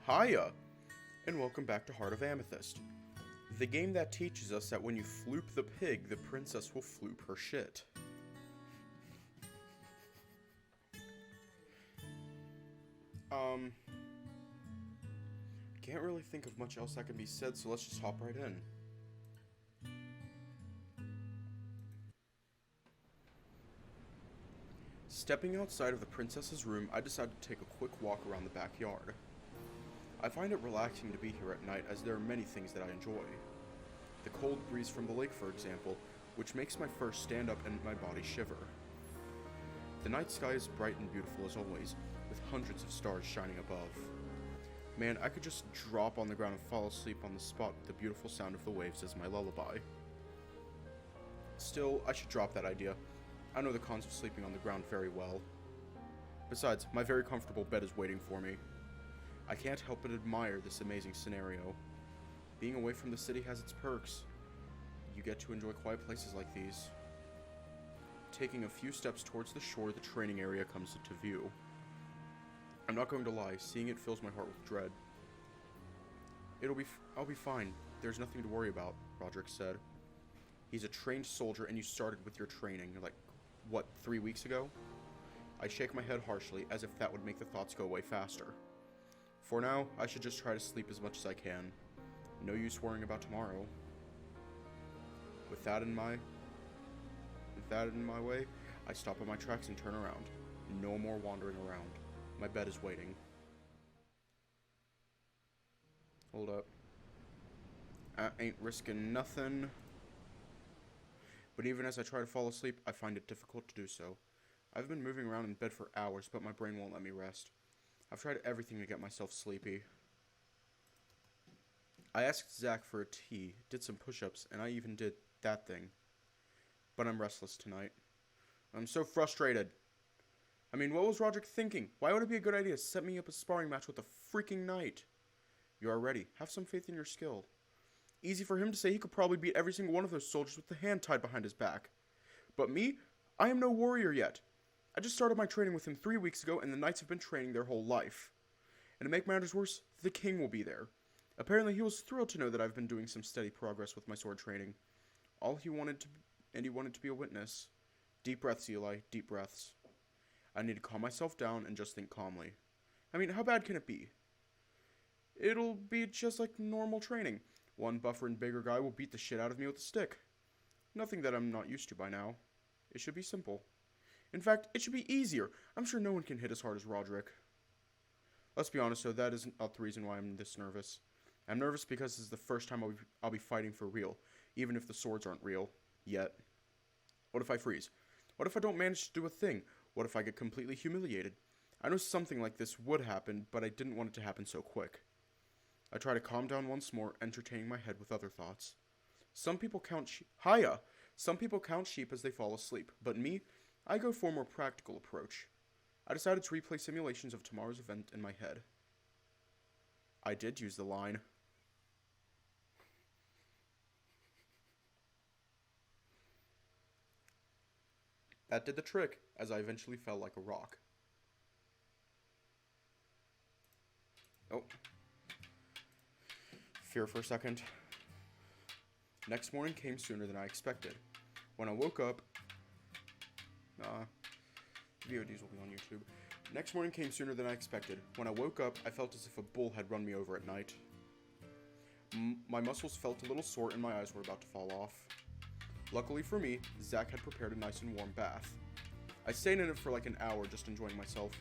Hiya, and welcome back to Heart of Amethyst, the game that teaches us that when you floop the pig, the princess will floop her shit. Can't really think of much else that can be said, so let's just hop right in. Stepping outside of the princess's room, I decided to take a quick walk around the backyard. I find it relaxing to be here at night as there are many things that I enjoy. The cold breeze from the lake, for example, which makes my fur stand up and my body shiver. The night sky is bright and beautiful as always, with hundreds of stars shining above. Man, I could just drop on the ground and fall asleep on the spot with the beautiful sound of the waves as my lullaby. Still, I should drop that idea. I know the cons of sleeping on the ground very well. Besides, my very comfortable bed is waiting for me. I can't help but admire this amazing scenario. Being away from the city has its perks. You get to enjoy quiet places like these. Taking a few steps towards the shore, the training area comes into view. I'm not going to lie, seeing it fills my heart with dread. I'll be fine. There's nothing to worry about, Roderick said. He's a trained soldier and you started with your training, like, what, 3 weeks ago? I shake my head harshly, as if that would make the thoughts go away faster. For now, I should just try to sleep as much as I can. No use worrying about tomorrow. With that in my way, I stop in my tracks and turn around. No more wandering around. My bed is waiting. Hold up. I ain't risking nothing. But even as I try to fall asleep, I find it difficult to do so. I've been moving around in bed for hours, but my brain won't let me rest. I've tried everything to get myself sleepy. I asked Zach for a tea, did some push-ups, and I even did that thing. But I'm restless tonight. I'm so frustrated. I mean, what was Roderick thinking? Why would it be a good idea to set me up a sparring match with a freaking knight? You are ready. Have some faith in your skill. Easy for him to say he could probably beat every single one of those soldiers with the hand tied behind his back. But me? I am no warrior yet. I just started my training with him 3 weeks ago, and the knights have been training their whole life. And to make matters worse, the king will be there. Apparently he was thrilled to know that I've been doing some steady progress with my sword training. He wanted to be a witness. Deep breaths, Eli, deep breaths. I need to calm myself down and just think calmly. I mean, how bad can it be? It'll be just like normal training. One buffer and bigger guy will beat the shit out of me with a stick. Nothing that I'm not used to by now. It should be simple. In fact, it should be easier. I'm sure no one can hit as hard as Roderick. Let's be honest though, that isn't the reason why I'm this nervous. I'm nervous because this is the first time I'll be fighting for real, even if the swords aren't real. Yet. What if I freeze? What if I don't manage to do a thing? What if I get completely humiliated? I know something like this would happen, but I didn't want it to happen so quick. I try to calm down once more, entertaining my head with other thoughts. Some people count sheep as they fall asleep, but me, I go for a more practical approach. I decided to replay simulations of tomorrow's event in my head. I did use the line. That did the trick, as I eventually fell like a rock. Oh. Fear for a second. Next morning came sooner than I expected. When I woke up... VODs will be on YouTube. Next morning came sooner than I expected. When I woke up, I felt as if a bull had run me over at night. My muscles felt a little sore and my eyes were about to fall off. Luckily for me, Zach had prepared a nice and warm bath. I stayed in it for like an hour just enjoying myself.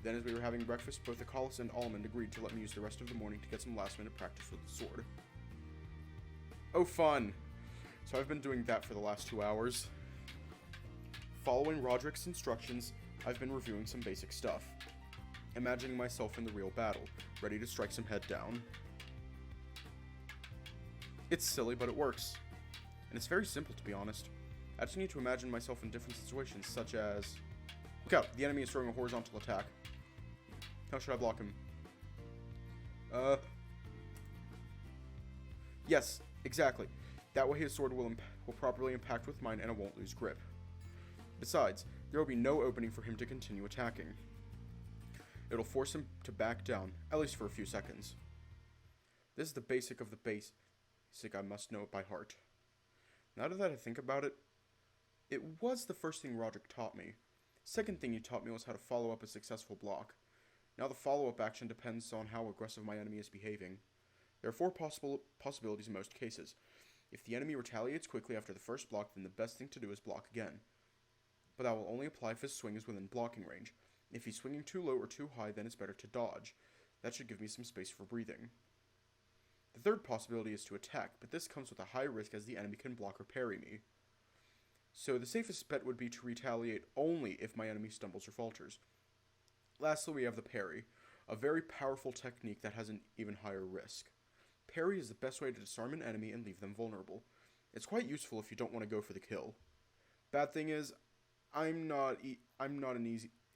Then as we were having breakfast, both the Callus and Almond agreed to let me use the rest of the morning to get some last minute practice with the sword. Oh fun! So I've been doing that for the last 2 hours. Following Roderick's instructions, I've been reviewing some basic stuff. Imagining myself in the real battle, ready to strike some head down. It's silly, but it works. And it's very simple, to be honest. I just need to imagine myself in different situations, such as... Look out, the enemy is throwing a horizontal attack. How should I block him? Yes, exactly. That way his sword will properly impact with mine and it won't lose grip. Besides, there will be no opening for him to continue attacking. It'll force him to back down, at least for a few seconds. This is the basic of the basic I must know it by heart. Now that I think about it, it was the first thing Roderick taught me. Second thing he taught me was how to follow up a successful block. Now the follow-up action depends on how aggressive my enemy is behaving. There are 4 possibilities in most cases. If the enemy retaliates quickly after the first block, then the best thing to do is block again. But that will only apply if his swing is within blocking range. If he's swinging too low or too high, then it's better to dodge. That should give me some space for breathing. The third possibility is to attack, but this comes with a high risk as the enemy can block or parry me. So the safest bet would be to retaliate only if my enemy stumbles or falters. Lastly, we have the parry, a very powerful technique that has an even higher risk. Parry is the best way to disarm an enemy and leave them vulnerable. It's quite useful if you don't want to go for the kill. Bad thing is,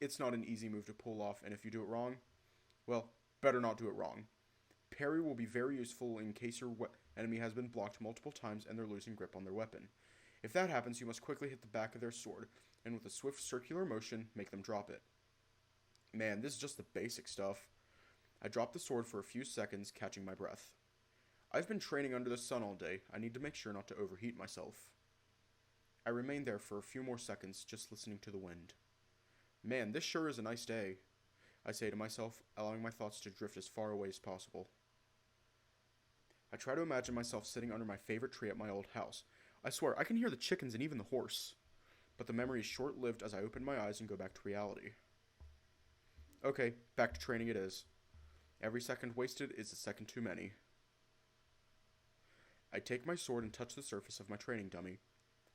it's not an easy move to pull off, and if you do it wrong, well, better not do it wrong. Parry will be very useful in case your enemy has been blocked multiple times and they're losing grip on their weapon. If that happens, you must quickly hit the back of their sword, and with a swift circular motion, make them drop it. Man, this is just the basic stuff. I dropped the sword for a few seconds, catching my breath. I've been training under the sun all day. I need to make sure not to overheat myself. I remained there for a few more seconds, just listening to the wind. Man, this sure is a nice day, I say to myself, allowing my thoughts to drift as far away as possible. I try to imagine myself sitting under my favorite tree at my old house. I swear, I can hear the chickens and even the horse. But the memory is short-lived as I open my eyes and go back to reality. Okay, back to training it is. Every second wasted is a second too many. I take my sword and touch the surface of my training dummy,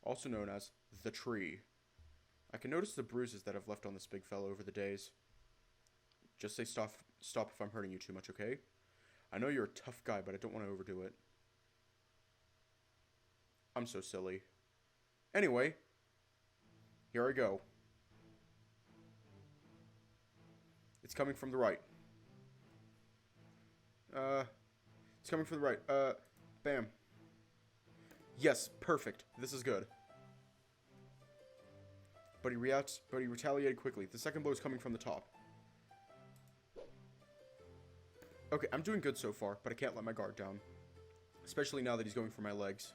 also known as the tree. I can notice the bruises that I've left on this big fellow over the days. Just say stop if I'm hurting you too much, okay? I know you're a tough guy, but I don't want to overdo it. I'm so silly. Anyway, here I go. It's coming from the right. It's coming from the right. Bam. Yes, perfect. This is good. But he retaliated quickly. The second blow is coming from the top. Okay, I'm doing good so far, but I can't let my guard down. Especially now that he's going for my legs.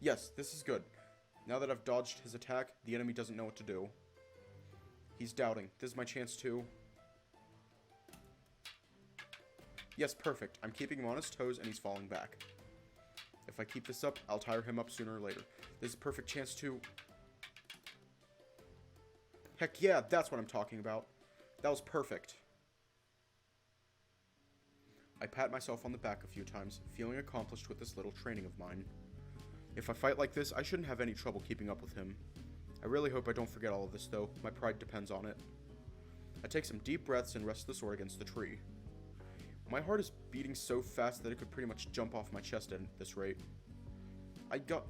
Yes, this is good. Now that I've dodged his attack, the enemy doesn't know what to do. He's doubting. This is my chance to... Yes, perfect. I'm keeping him on his toes and he's falling back. If I keep this up, I'll tire him up sooner or later. This is a perfect chance to... Heck yeah, that's what I'm talking about. That was perfect. I pat myself on the back a few times, feeling accomplished with this little training of mine. If I fight like this, I shouldn't have any trouble keeping up with him. I really hope I don't forget all of this, though. My pride depends on it. I take some deep breaths and rest the sword against the tree. My heart is beating so fast that it could pretty much jump off my chest at this rate. I got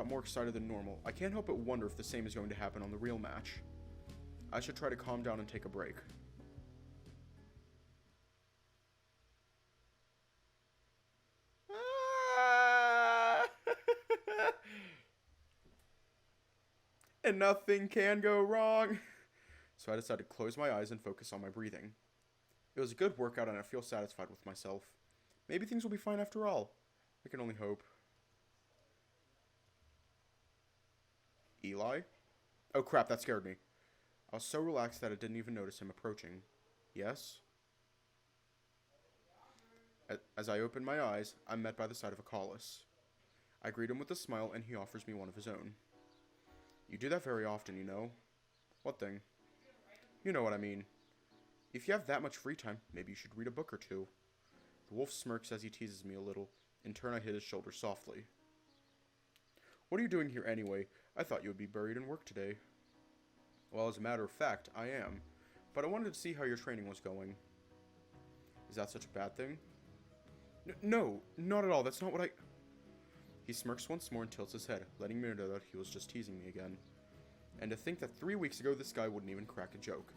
more excited than normal. I can't help but wonder if the same is going to happen on the real match. I should try to calm down and take a break. And nothing can go wrong. So I decided to close my eyes and focus on my breathing. It was a good workout and I feel satisfied with myself. Maybe things will be fine after all. I can only hope. Eli? Oh crap, that scared me. I was so relaxed that I didn't even notice him approaching. Yes? As I open my eyes, I'm met by the sight of a Callus. I greet him with a smile and he offers me one of his own. You do that very often, you know. What thing? You know what I mean. If you have that much free time, maybe you should read a book or two. The wolf smirks as he teases me a little. In turn, I hit his shoulder softly. What are you doing here anyway? I thought you would be buried in work today. Well, as a matter of fact, I am. But I wanted to see how your training was going. Is that such a bad thing? No, not at all. That's not what I... He smirks once more and tilts his head, letting me know that he was just teasing me again. And to think that 3 weeks ago this guy wouldn't even crack a joke.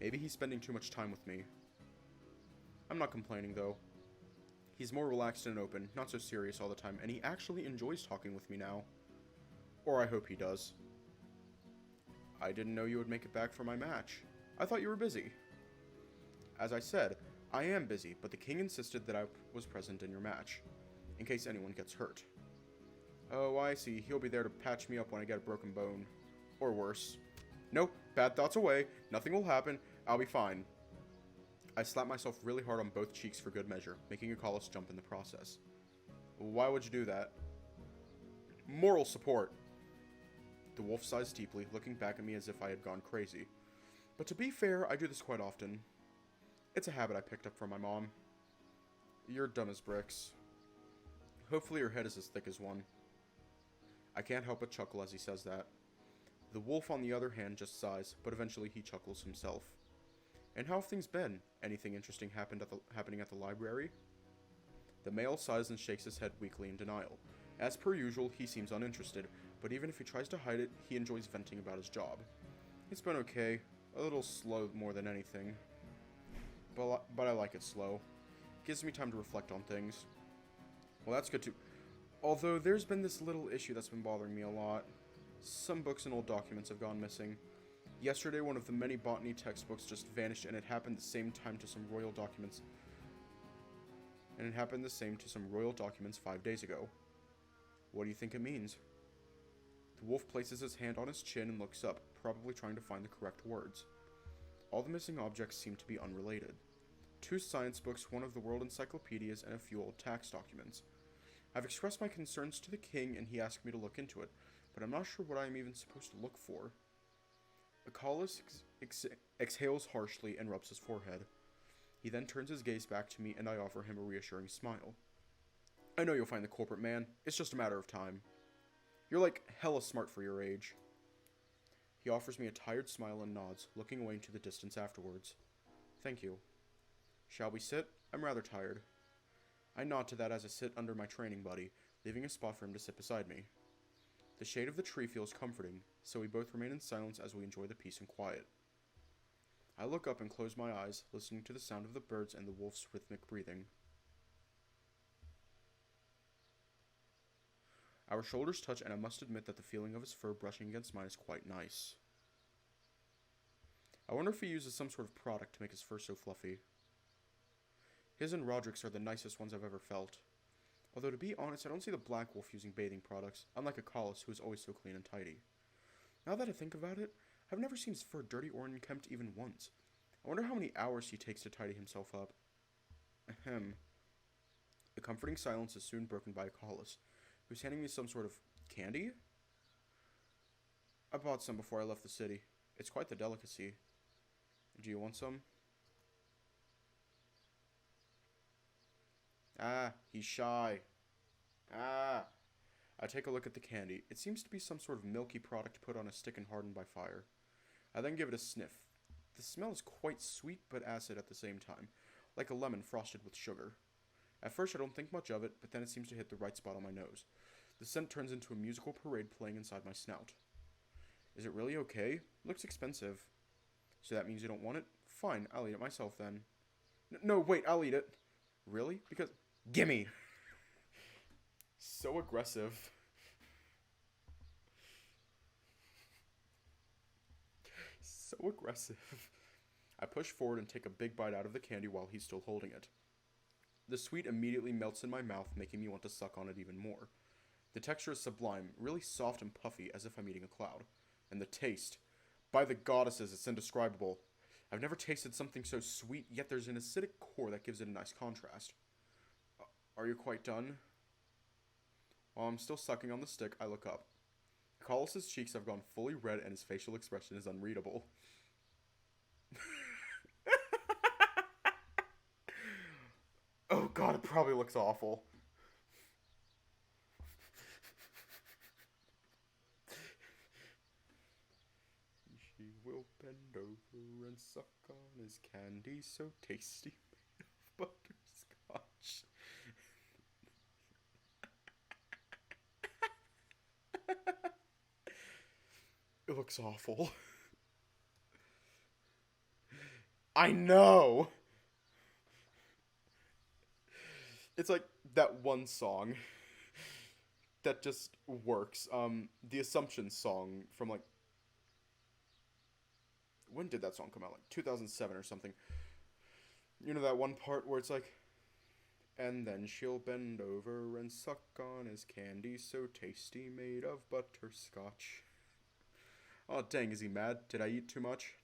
Maybe he's spending too much time with me. I'm not complaining, though. He's more relaxed and open, not so serious all the time, and he actually enjoys talking with me now. Or I hope he does. I didn't know you would make it back for my match. I thought you were busy. As I said, I am busy, but the king insisted that I was present in your match, in case anyone gets hurt. Oh, I see. He'll be there to patch me up when I get a broken bone. Or worse. Nope, bad thoughts away. Nothing will happen. I'll be fine. I slapped myself really hard on both cheeks for good measure, making a Callus jump in the process. Why would you do that? Moral support. The wolf sighs deeply, looking back at me as if I had gone crazy. But to be fair, I do this quite often. It's a habit I picked up from my mom. You're dumb as bricks. Hopefully your head is as thick as one. I can't help but chuckle as he says that. The wolf, on the other hand, just sighs, but eventually he chuckles himself. And how have things been? Anything interesting happening at the library? The male sighs and shakes his head weakly in denial. As per usual, he seems uninterested, but even if he tries to hide it, he enjoys venting about his job. It's been okay. A little slow more than anything. But I like it slow. It gives me time to reflect on things. Well, that's good too. Although there's been this little issue that's been bothering me a lot. Some books and old documents have gone missing. Yesterday, one of the many botany textbooks just vanished, and it happened the same time to some royal documents. 5 days ago. What do you think it means? The wolf places his hand on his chin and looks up, probably trying to find the correct words. All the missing objects seem to be unrelated. 2 science books, one of the world encyclopedias, and a few old tax documents. I've expressed my concerns to the king, and he asked me to look into it, but I'm not sure what I am even supposed to look for. Callus exhales harshly and rubs his forehead. He then turns his gaze back to me, and I offer him a reassuring smile. I know you'll find the culprit, man. It's just a matter of time. You're like hella smart for your age. He offers me a tired smile and nods, looking away into the distance afterwards. Thank you. Shall we sit? I'm rather tired. I nod to that as I sit under my training buddy, leaving a spot for him to sit beside me. The shade of the tree feels comforting, so we both remain in silence as we enjoy the peace and quiet. I look up and close my eyes, listening to the sound of the birds and the wolf's rhythmic breathing. Our shoulders touch, and I must admit that the feeling of his fur brushing against mine is quite nice. I wonder if he uses some sort of product to make his fur so fluffy. His and Roderick's are the nicest ones I've ever felt. Although, to be honest, I don't see the Black Wolf using bathing products, unlike a Callus who is always so clean and tidy. Now that I think about it, I've never seen his fur dirty or unkempt even once. I wonder how many hours he takes to tidy himself up. Ahem. The comforting silence is soon broken by a Callus, who's handing me some sort of candy? I bought some before I left the city. It's quite the delicacy. Do you want some? Ah, he's shy. Ah. I take a look at the candy. It seems to be some sort of milky product put on a stick and hardened by fire. I then give it a sniff. The smell is quite sweet but acid at the same time, like a lemon frosted with sugar. At first I don't think much of it, but then it seems to hit the right spot on my nose. The scent turns into a musical parade playing inside my snout. Is it really okay? Looks expensive. So that means you don't want it? Fine, I'll eat it myself then. No, wait, I'll eat it. Really? Because... Gimme! So aggressive. So aggressive. I push forward and take a big bite out of the candy while he's still holding it. The sweet immediately melts in my mouth, making me want to suck on it even more. The texture is sublime, really soft and puffy, as if I'm eating a cloud. And the taste. By the goddesses, it's indescribable. I've never tasted something so sweet, yet there's an acidic core that gives it a nice contrast. Are you quite done? While I'm still sucking on the stick, I look up. Callus's cheeks have gone fully red and his facial expression is unreadable. Oh god, it probably looks awful. She will bend over and suck on his candy so tasty made of butterscotch. It looks awful. I know! It's like that one song that just works. The Assumption song from like When did that song come out? Like 2007 or something. You know that one part where it's like, and then she'll bend over and suck on his candy so tasty made of butterscotch. Oh, dang, is he mad? Did I eat too much?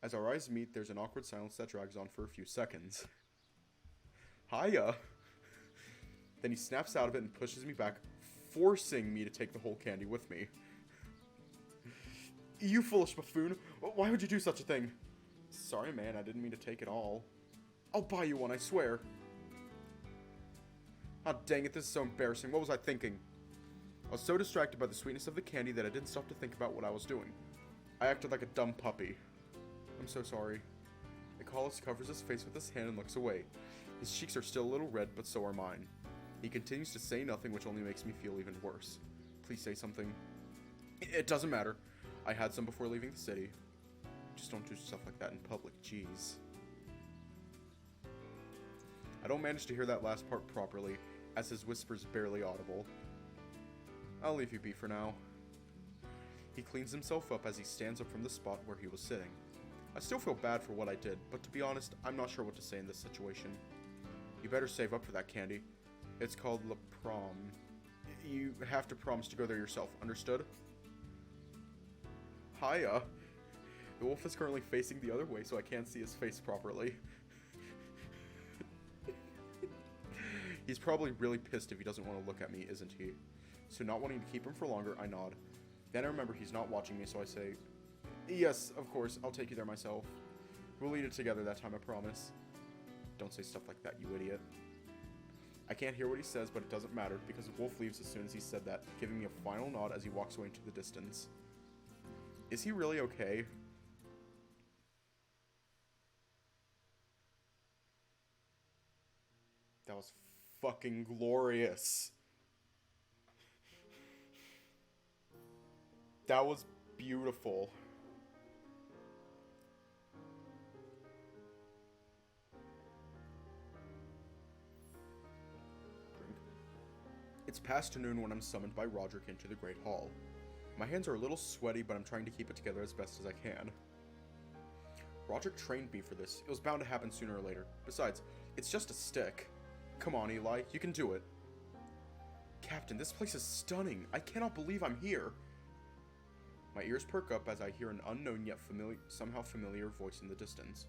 As our eyes meet, there's an awkward silence that drags on for a few seconds. Hiya! Then he snaps out of it and pushes me back, forcing me to take the whole candy with me. You foolish buffoon! Why would you do such a thing? Sorry, man, I didn't mean to take it all. I'll buy you one, I swear. Ah, dang it, this is so embarrassing. What was I thinking? I was so distracted by the sweetness of the candy that I didn't stop to think about what I was doing. I acted like a dumb puppy. I'm so sorry. Callus covers his face with his hand and looks away. His cheeks are still a little red, but so are mine. He continues to say nothing, which only makes me feel even worse. Please say something. It doesn't matter. I had some before leaving the city. Just don't do stuff like that in public, jeez. I don't manage to hear that last part properly, as his whisper's barely audible. I'll leave you be for now. He cleans himself up as he stands up from the spot where he was sitting. I still feel bad for what I did, but to be honest, I'm not sure what to say in this situation. You better save up for that candy. It's called La Prom. You have to promise to go there yourself, understood? Hiya. The wolf is currently facing the other way, so I can't see his face properly. He's probably really pissed if he doesn't want to look at me, isn't he? So not wanting to keep him for longer, I nod. Then I remember he's not watching me, so I say, yes, of course, I'll take you there myself. We'll eat it together that time, I promise. Don't say stuff like that, you idiot. I can't hear what he says, but it doesn't matter, because the wolf leaves as soon as he said that, giving me a final nod as he walks away into the distance. Is he really okay? That was fucking glorious. That was beautiful. It's past noon when I'm summoned by Roderick into the Great Hall. My hands are a little sweaty, but I'm trying to keep it together as best as I can. Roderick trained me for this. It was bound to happen sooner or later. Besides, it's just a stick. Come on, Eli, you can do it. Captain, this place is stunning. I cannot believe I'm here. My ears perk up as I hear an unknown yet somehow familiar voice in the distance.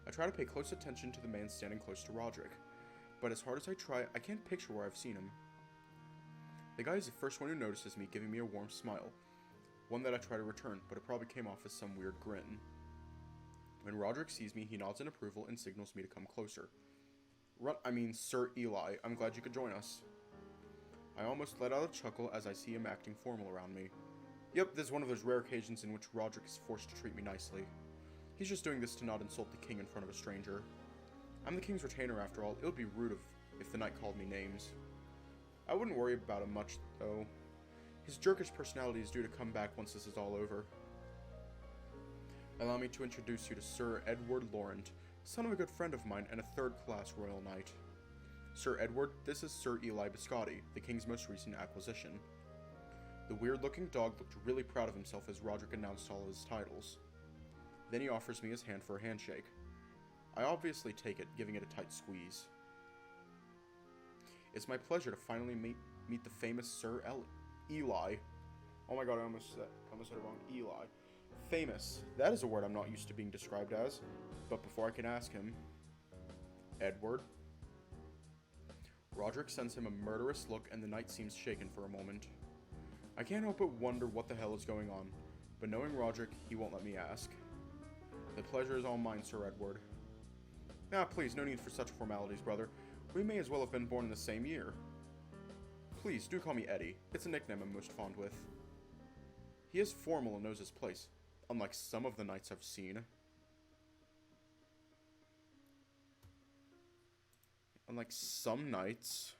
I try to pay close attention to the man standing close to Roderick, but as hard as I try, I can't picture where I've seen him. The guy is the first one who notices me, giving me a warm smile. One that I try to return, but it probably came off as some weird grin. When Roderick sees me, he nods in approval and signals me to come closer. Sir Eli, I'm glad you could join us. I almost let out a chuckle as I see him acting formal around me. Yep, this is one of those rare occasions in which Roderick is forced to treat me nicely. He's just doing this to not insult the king in front of a stranger. I'm the king's retainer after all. It would be rude if the knight called me names. I wouldn't worry about him much, though. His jerkish personality is due to come back once this is all over. Allow me to introduce you to Sir Edward Laurent, son of a good friend of mine and a third-class royal knight. Sir Edward, this is Sir Eli Biscotti, the king's most recent acquisition. The weird-looking dog looked really proud of himself as Roderick announced all of his titles. Then he offers me his hand for a handshake. I obviously take it, giving it a tight squeeze. It's my pleasure to finally meet the famous Sir Eli. Oh my god, I almost said it wrong. Eli. Famous. That is a word I'm not used to being described as. But before I can ask him... Edward? Roderick sends him a murderous look and the knight seems shaken for a moment. I can't help but wonder what the hell is going on, but knowing Roderick, he won't let me ask. The pleasure is all mine, Sir Edward. Ah, please, no need for such formalities, brother. We may as well have been born in the same year. Please, do call me Eddie. It's a nickname I'm most fond with. He is formal and knows his place, unlike some of the knights I've seen. Unlike some knights...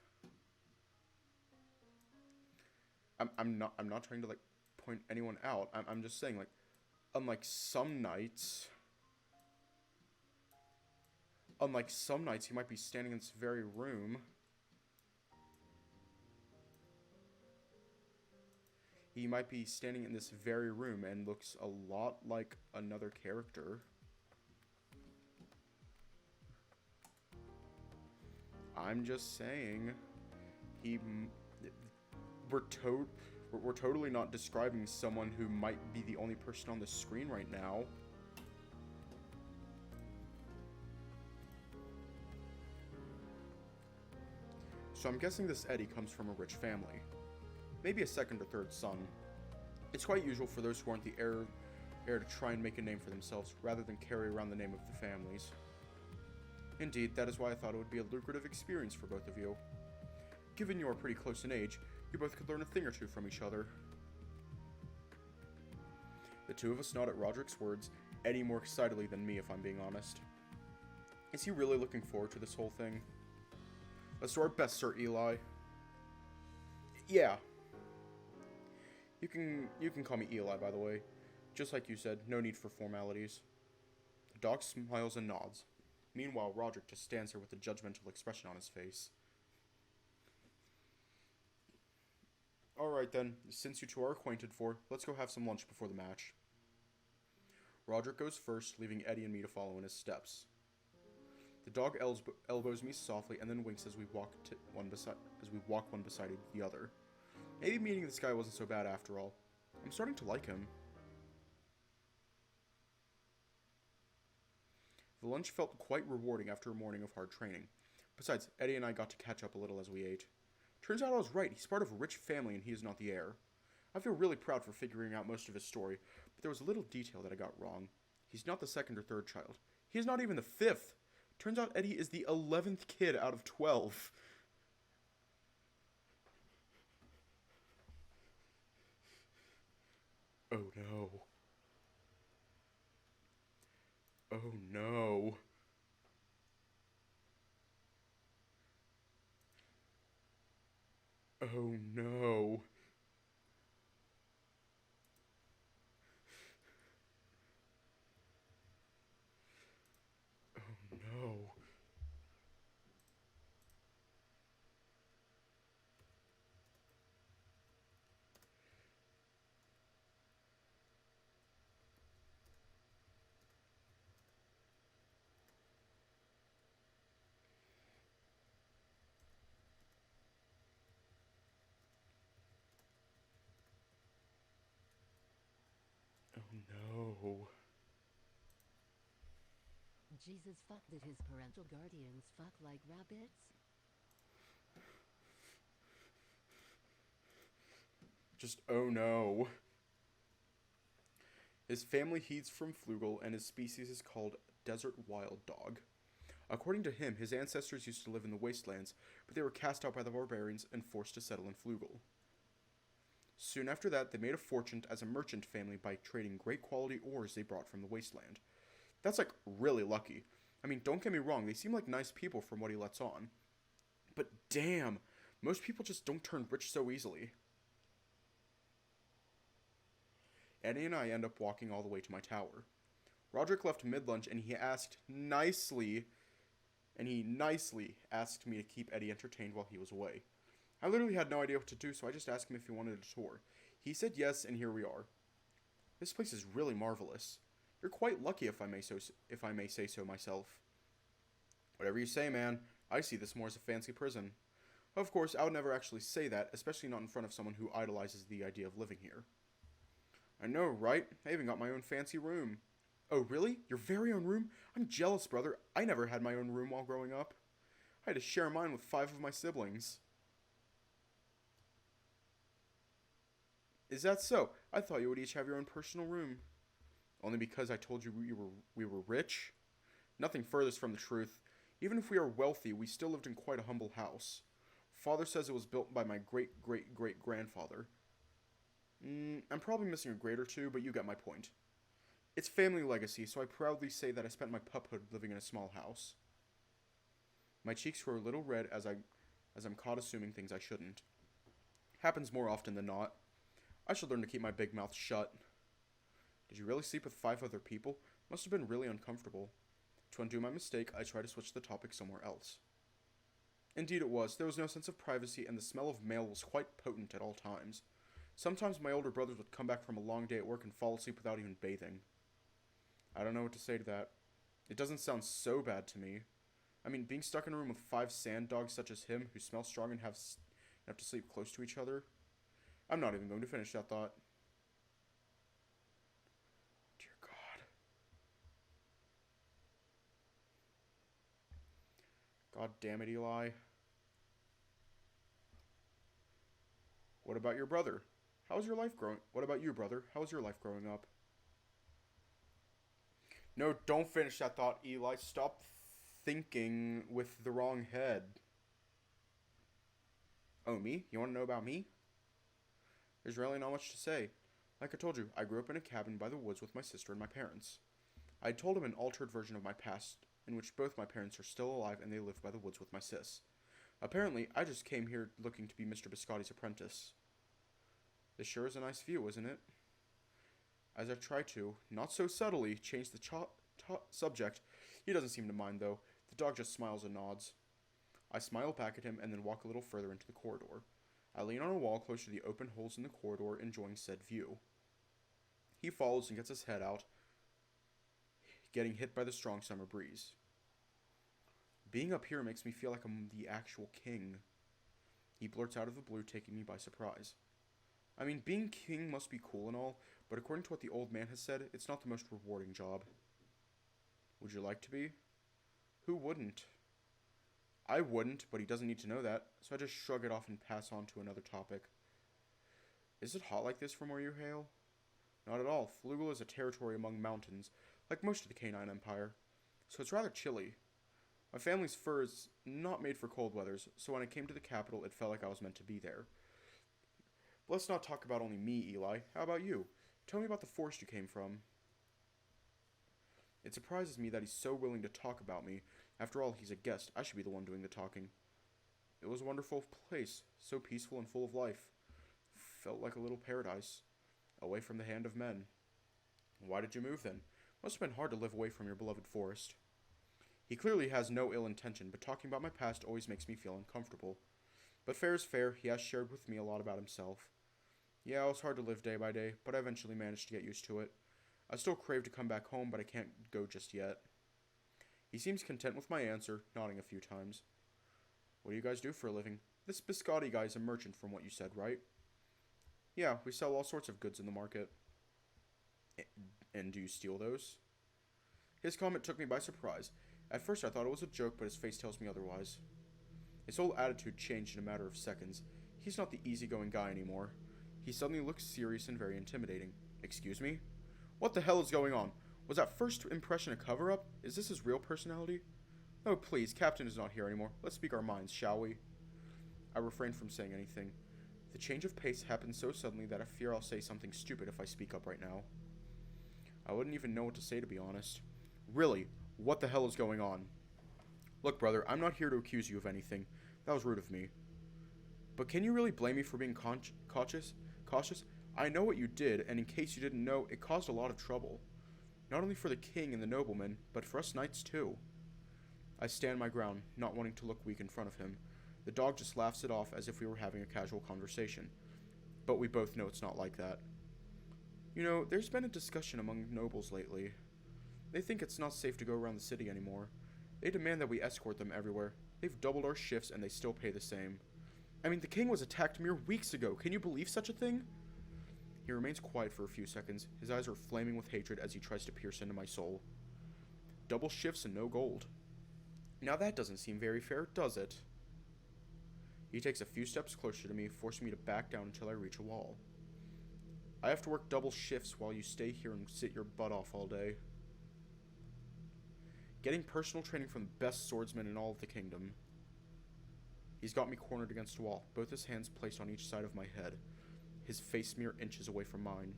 I'm not trying to, like, point anyone out. I'm just saying, like, unlike some knights, he might be standing in this very room. He might be standing in this very room and looks a lot like another character. I'm just saying. We're totally not describing someone who might be the only person on the screen right now. So I'm guessing this Eddie comes from a rich family. Maybe a second or third son. It's quite usual for those who aren't the heir to try and make a name for themselves, rather than carry around the name of the families. Indeed, that is why I thought it would be a lucrative experience for both of you. Given you are pretty close in age, you both could learn a thing or two from each other. The two of us nod at Roderick's words, Eddie more excitedly than me if I'm being honest. Is he really looking forward to this whole thing? Let's do our best, Sir Eli. Yeah. You can call me Eli, by the way. Just like you said, no need for formalities. The dog smiles and nods. Meanwhile, Roderick just stands there with a judgmental expression on his face. Alright then, since you two are acquainted let's go have some lunch before the match. Roderick goes first, leaving Eddie and me to follow in his steps. The dog elbows me softly and then winks as we walk one beside the other. Maybe meeting this guy wasn't so bad after all. I'm starting to like him. The lunch felt quite rewarding after a morning of hard training. Besides, Eddie and I got to catch up a little as we ate. Turns out I was right, he's part of a rich family and he is not the heir. I feel really proud for figuring out most of his story, but there was a little detail that I got wrong. He's not the second or third child. He is not even the fifth. Turns out Eddie is the 11th kid out of 12. Oh no. Oh no. Oh no. Oh no. Oh no. Jesus fuck, did his parental guardians fuck like rabbits? Just oh no. His family heeds from Flugel and his species is called desert wild dog. According to him, his ancestors used to live in the wastelands, but they were cast out by the barbarians and forced to settle in Flugel. Soon after that, they made a fortune as a merchant family by trading great quality ores they brought from the wasteland. That's like really lucky. I mean, don't get me wrong, they seem like nice people from what he lets on. But damn, most people just don't turn rich so easily. Eddie and I end up walking all the way to my tower. Roderick left mid-lunch and he nicely asked me to keep Eddie entertained while he was away. I literally had no idea what to do, so I just asked him if he wanted a tour. He said yes, and here we are. This place is really marvelous. You're quite lucky if I may say so myself. Whatever you say, man. I see this more as a fancy prison. Of course, I would never actually say that, especially not in front of someone who idolizes the idea of living here. I know, right? I even got my own fancy room. Oh, really? Your very own room? I'm jealous, brother. I never had my own room while growing up. I had to share mine with 5 of my siblings. Is that so? I thought you would each have your own personal room. Only because I told you we were rich? Nothing furthest from the truth. Even if we are wealthy, we still lived in quite a humble house. Father says it was built by my great-great-great-grandfather. I'm probably missing a grade or two, but you get my point. It's family legacy, so I proudly say that I spent my puphood living in a small house. My cheeks grow a little red as I'm caught assuming things I shouldn't. Happens more often than not. I should learn to keep my big mouth shut. Did you really sleep with 5 other people? Must have been really uncomfortable. To undo my mistake, I try to switch the topic somewhere else. Indeed it was. There was no sense of privacy, and the smell of mail was quite potent at all times. Sometimes my older brothers would come back from a long day at work and fall asleep without even bathing. I don't know what to say to that. It doesn't sound so bad to me. I mean, being stuck in a room with 5 sand dogs such as him, who smell strong and have to sleep close to each other. I'm not even going to finish that thought. Dear God. God damn it, Eli. What about your brother? How's your life growing? What about you, brother? How's your life growing up? No, don't finish that thought, Eli. Stop thinking with the wrong head. Oh, me? You want to know about me? There's really not much to say. Like I told you, I grew up in a cabin by the woods with my sister and my parents. I told him an altered version of my past, in which both my parents are still alive and they live by the woods with my sis. Apparently, I just came here looking to be Mr. Biscotti's apprentice. This sure is a nice view, isn't it? As I try to, not so subtly, change the subject, he doesn't seem to mind though. The dog just smiles and nods. I smile back at him and then walk a little further into the corridor. I lean on a wall close to the open holes in the corridor, enjoying said view. He follows and gets his head out, getting hit by the strong summer breeze. Being up here makes me feel like I'm the actual king. He blurts out of the blue, taking me by surprise. I mean, being king must be cool and all, but according to what the old man has said, it's not the most rewarding job. Would you like to be? Who wouldn't? I wouldn't, but he doesn't need to know that, so I just shrug it off and pass on to another topic. Is it hot like this from where you hail? Not at all. Flugel is a territory among mountains, like most of the Canine Empire, so it's rather chilly. My family's fur is not made for cold weathers, so when I came to the capital, it felt like I was meant to be there. But let's not talk about only me, Eli. How about you? Tell me about the forest you came from. It surprises me that he's so willing to talk about me. After all, he's a guest. I should be the one doing the talking. It was a wonderful place, so peaceful and full of life. Felt like a little paradise, away from the hand of men. Why did you move then? Must have been hard to live away from your beloved forest. He clearly has no ill intention, but talking about my past always makes me feel uncomfortable. But fair is fair, he has shared with me a lot about himself. Yeah, it was hard to live day by day, but I eventually managed to get used to it. I still crave to come back home, but I can't go just yet. He seems content with my answer, nodding a few times. What do you guys do for a living? This Biscotti guy is a merchant from what you said, right? Yeah, we sell all sorts of goods in the market. And do you steal those? His comment took me by surprise. At first I thought it was a joke, but his face tells me otherwise. His whole attitude changed in a matter of seconds. He's not the easygoing guy anymore. He suddenly looks serious and very intimidating. Excuse me? What the hell is going on? Was that first impression a cover-up? Is this his real personality? Oh, please, Captain is not here anymore. Let's speak our minds, shall we? I refrain from saying anything. The change of pace happened so suddenly that I fear I'll say something stupid if I speak up right now. I wouldn't even know what to say, to be honest. Really, what the hell is going on? Look, brother, I'm not here to accuse you of anything. That was rude of me. But can you really blame me for being cautious? I know what you did, and in case you didn't know, it caused a lot of trouble. Not only for the king and the noblemen, but for us knights too. I stand my ground, not wanting to look weak in front of him. The dog just laughs it off as if we were having a casual conversation. But we both know it's not like that. You know, there's been a discussion among nobles lately. They think it's not safe to go around the city anymore. They demand that we escort them everywhere. They've doubled our shifts and they still pay the same. I mean, the king was attacked mere weeks ago. Can you believe such a thing? He remains quiet for a few seconds. His eyes are flaming with hatred as he tries to pierce into my soul. Double shifts and no gold. Now that doesn't seem very fair, does it? He takes a few steps closer to me, forcing me to back down until I reach a wall. I have to work double shifts while you stay here and sit your butt off all day. Getting personal training from the best swordsman in all of the kingdom. He's got me cornered against a wall, both his hands placed on each side of my head, his face mere inches away from mine.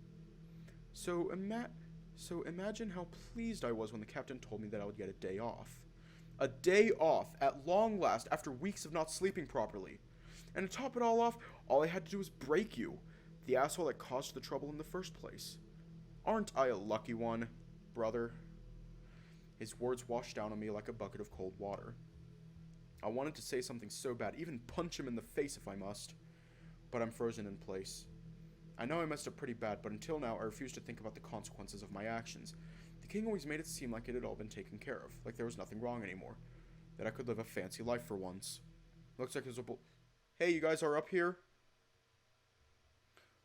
So imagine how pleased I was when the captain told me that I would get a day off. A day off, at long last, after weeks of not sleeping properly. And to top it all off, all I had to do was break you, the asshole that caused the trouble in the first place. Aren't I a lucky one, brother? His words washed down on me like a bucket of cold water. I wanted to say something so bad, even punch him in the face if I must, but I'm frozen in place. I know I messed up pretty bad, but until now I refuse to think about the consequences of my actions. The king always made it seem like it had all been taken care of, like there was nothing wrong anymore, that I could live a fancy life for once. Looks like there's a Hey, you guys are up here?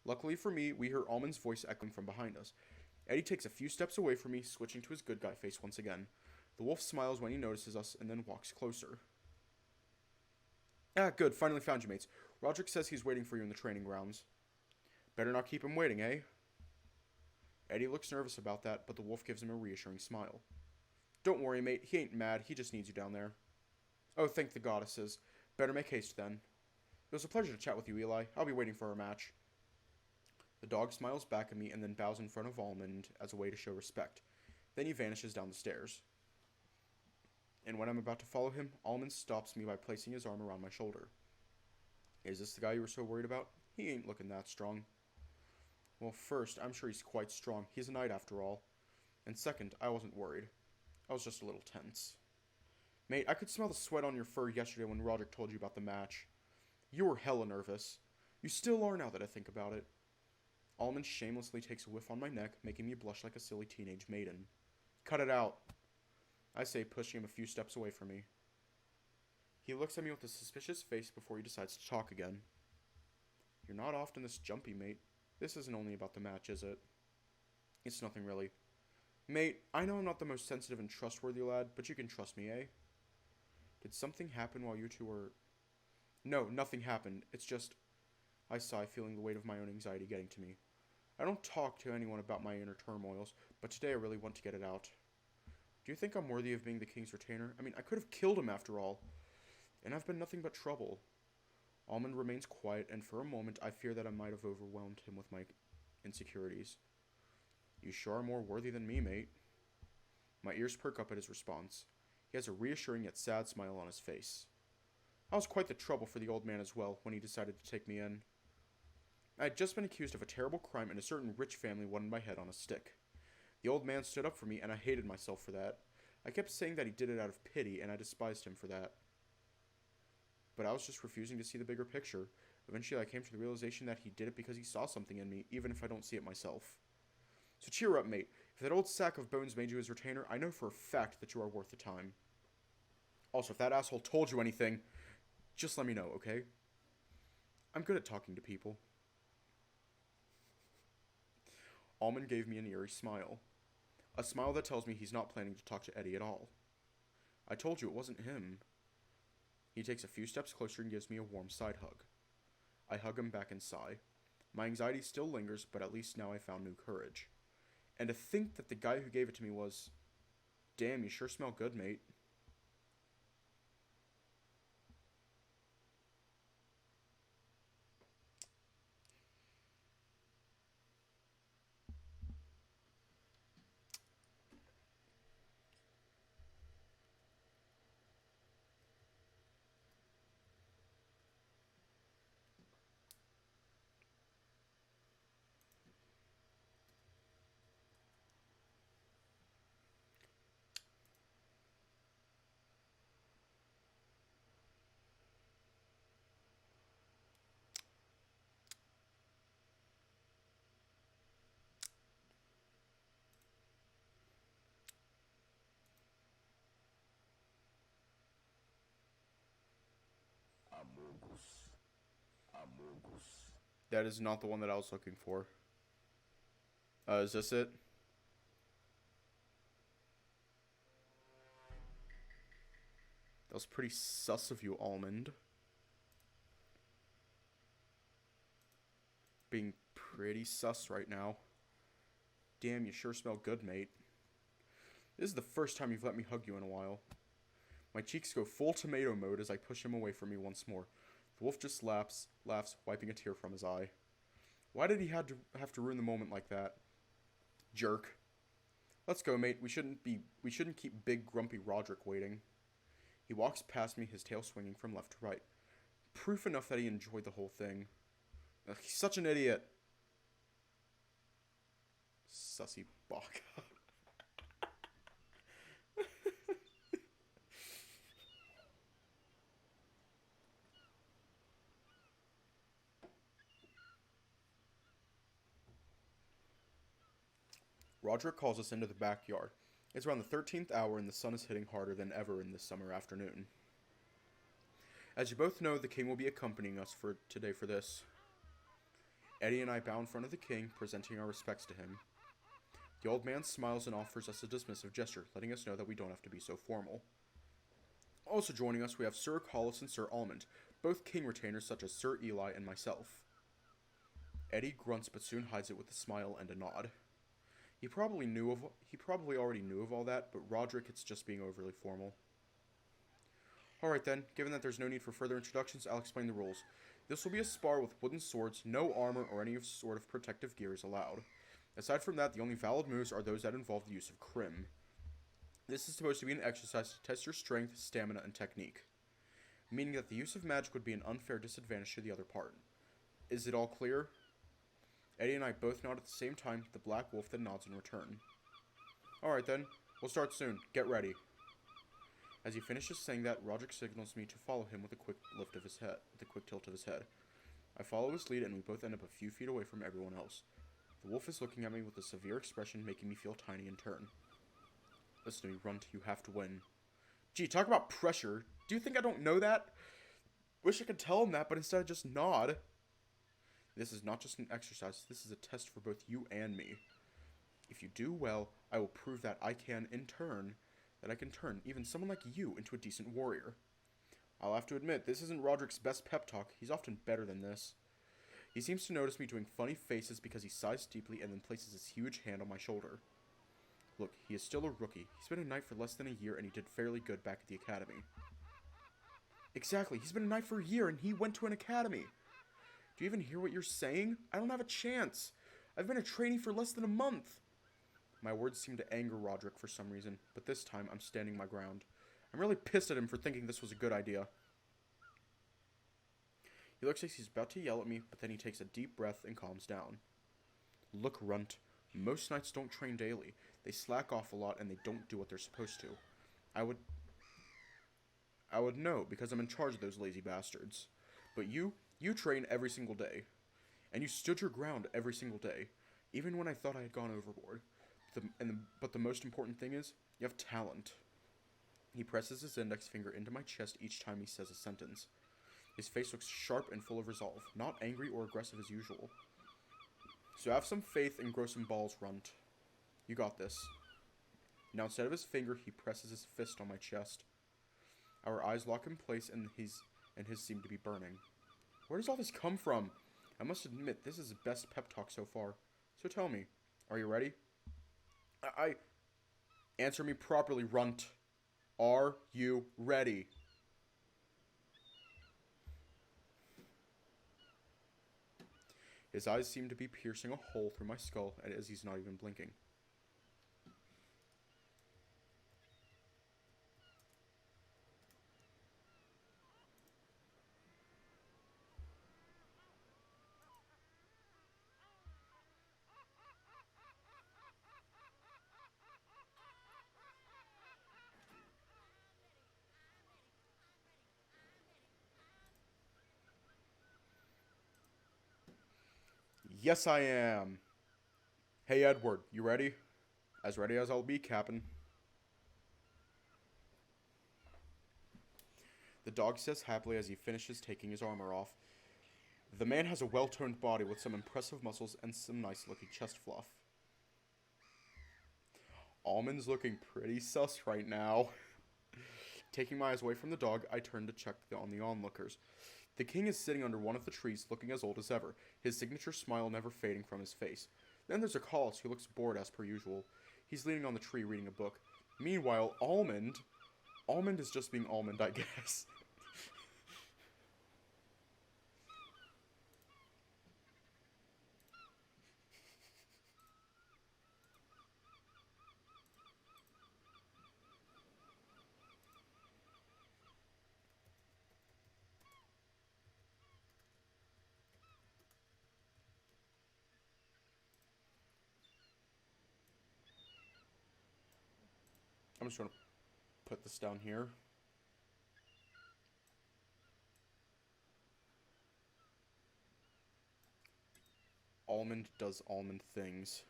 Luckily for me, we hear Almond's voice echoing from behind us. Eddie takes a few steps away from me, switching to his good guy face once again. The wolf smiles when he notices us and then walks closer. Ah, good, finally found you, mates. Roderick says he's waiting for you in the training grounds. Better not keep him waiting, eh? Eddie looks nervous about that, but the wolf gives him a reassuring smile. Don't worry, mate, he ain't mad, he just needs you down there. Oh, thank the goddesses. Better make haste then. It was a pleasure to chat with you, Eli. I'll be waiting for our match. The dog smiles back at me and then bows in front of Almond as a way to show respect. Then he vanishes down the stairs. And when I'm about to follow him, Almond stops me by placing his arm around my shoulder. Is this the guy you were so worried about? He ain't looking that strong. Well, first, I'm sure he's quite strong. He's a knight after all. And second, I wasn't worried. I was just a little tense. Mate, I could smell the sweat on your fur yesterday when Roderick told you about the match. You were hella nervous. You still are now that I think about it. Almond shamelessly takes a whiff on my neck, making me blush like a silly teenage maiden. Cut it out, I say, pushing him a few steps away from me. He looks at me with a suspicious face before he decides to talk again. You're not often this jumpy, mate. This isn't only about the match, is it? It's nothing really. Mate, I know I'm not the most sensitive and trustworthy lad, but you can trust me, eh? Did something happen while you two were... No, nothing happened. It's just... I sigh, feeling the weight of my own anxiety getting to me. I don't talk to anyone about my inner turmoils, but today I really want to get it out. Do you think I'm worthy of being the king's retainer? I mean, I could have killed him after all. And I've been nothing but trouble. Almond remains quiet, and for a moment I fear that I might have overwhelmed him with my insecurities. You sure are more worthy than me, mate. My ears perk up at his response. He has a reassuring yet sad smile on his face. I was quite the trouble for the old man as well when he decided to take me in. I had just been accused of a terrible crime, and a certain rich family wanted my head on a stick. The old man stood up for me, and I hated myself for that. I kept saying that he did it out of pity, and I despised him for that. But I was just refusing to see the bigger picture. Eventually I came to the realization that he did it because he saw something in me, even if I don't see it myself. So cheer up, mate. If that old sack of bones made you his retainer, I know for a fact that you are worth the time. Also, if that asshole told you anything, just let me know, okay? I'm good at talking to people. Almond gave me an eerie smile. A smile that tells me he's not planning to talk to Eddie at all. I told you it wasn't him. He takes a few steps closer and gives me a warm side hug. I hug him back and sigh. My anxiety still lingers, but at least now I found new courage. And to think that the guy who gave it to me was... Damn, you sure smell good, mate. That is not the one that I was looking for. Is this it? That was pretty sus of you, Almond. Being pretty sus right now. Damn, you sure smell good, mate. This is the first time you've let me hug you in a while. My cheeks go full tomato mode as I push him away from me once more. The wolf just laughs, wiping a tear from his eye. Why did he have to ruin the moment like that? Jerk. Let's go, mate. We shouldn't keep big grumpy Roderick waiting. He walks past me, his tail swinging from left to right. Proof enough that he enjoyed the whole thing. Ugh, he's such an idiot. Sussy baka. Roderick calls us into the backyard. It's around the 13th hour and the sun is hitting harder than ever in this summer afternoon. As you both know, the king will be accompanying us today for this. Eddie and I bow in front of the king, presenting our respects to him. The old man smiles and offers us a dismissive gesture, letting us know that we don't have to be so formal. Also joining us, we have Sir Callus and Sir Almond, both king retainers such as Sir Eli and myself. Eddie grunts but soon hides it with a smile and a nod. He probably already knew of all that, but Roderick, it's just being overly formal. Alright then, given that there's no need for further introductions, I'll explain the rules. This will be a spar with wooden swords, no armor or any sort of protective gear is allowed. Aside from that, the only valid moves are those that involve the use of crim. This is supposed to be an exercise to test your strength, stamina, and technique, meaning that the use of magic would be an unfair disadvantage to the other part. Is it all clear? Eddie and I both nod at the same time, the Black Wolf then nods in return. Alright then, we'll start soon. Get ready. As he finishes saying that, Roderick signals me to follow him with a quick tilt of his head. I follow his lead and we both end up a few feet away from everyone else. The wolf is looking at me with a severe expression, making me feel tiny in turn. Listen to me, Runt, you have to win. Gee, talk about pressure. Do you think I don't know that? Wish I could tell him that, but instead I just nod. This is not just an exercise, this is a test for both you and me. If you do well, I will prove that I can turn even someone like you into a decent warrior. I'll have to admit, this isn't Roderick's best pep talk. He's often better than this. He seems to notice me doing funny faces because he sighs deeply and then places his huge hand on my shoulder. Look, he is still a rookie. He's been a knight for less than a year and he did fairly good back at the academy. Exactly, he's been a knight for a year and he went to an academy. Do you even hear what you're saying? I don't have a chance. I've been a trainee for less than a month. My words seem to anger Roderick for some reason, but this time I'm standing my ground. I'm really pissed at him for thinking this was a good idea. He looks like he's about to yell at me, but then he takes a deep breath and calms down. Look, Runt, most knights don't train daily. They slack off a lot and they don't do what they're supposed to. I would know because I'm in charge of those lazy bastards. But you train every single day. And you stood your ground every single day, even when I thought I had gone overboard. But the most important thing is, you have talent. He presses his index finger into my chest each time he says a sentence. His face looks sharp and full of resolve, not angry or aggressive as usual. So have some faith and grow some balls, Runt. You got this. Now instead of his finger, he presses his fist on my chest. Our eyes lock in place and his seem to be burning. Where does all this come from? I must admit, this is the best pep talk so far. So tell me, are you ready? Answer me properly, Runt. Are you ready? His eyes seem to be piercing a hole through my skull as he's not even blinking. Yes, I am. Hey, Edward, you ready? As ready as I'll be, Captain. The dog says happily as he finishes taking his armor off. The man has a well-toned body with some impressive muscles and some nice-looking chest fluff. Almond's looking pretty sus right now. Taking my eyes away from the dog, I turn to check on the onlookers. The king is sitting under one of the trees, looking as old as ever, his signature smile never fading from his face. Then there's a Callus who looks bored as per usual. He's leaning on the tree reading a book. Meanwhile, Almond is just being Almond, I guess. I'm just going to put this down here. Almond does almond things.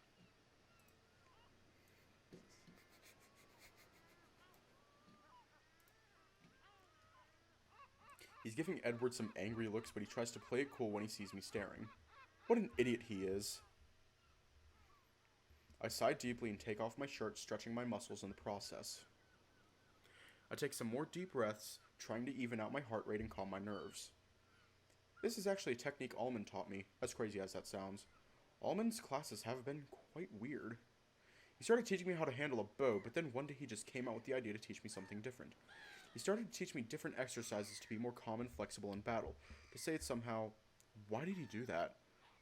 He's giving Edward some angry looks, but he tries to play it cool when he sees me staring. What an idiot he is. I sigh deeply and take off my shirt, stretching my muscles in the process. I take some more deep breaths, trying to even out my heart rate and calm my nerves. This is actually a technique Almond taught me, as crazy as that sounds. Almond's classes have been quite weird. He started teaching me how to handle a bow, but then one day he just came out with the idea to teach me something different. He started to teach me different exercises to be more calm and flexible in battle. To say it somehow, why did he do that?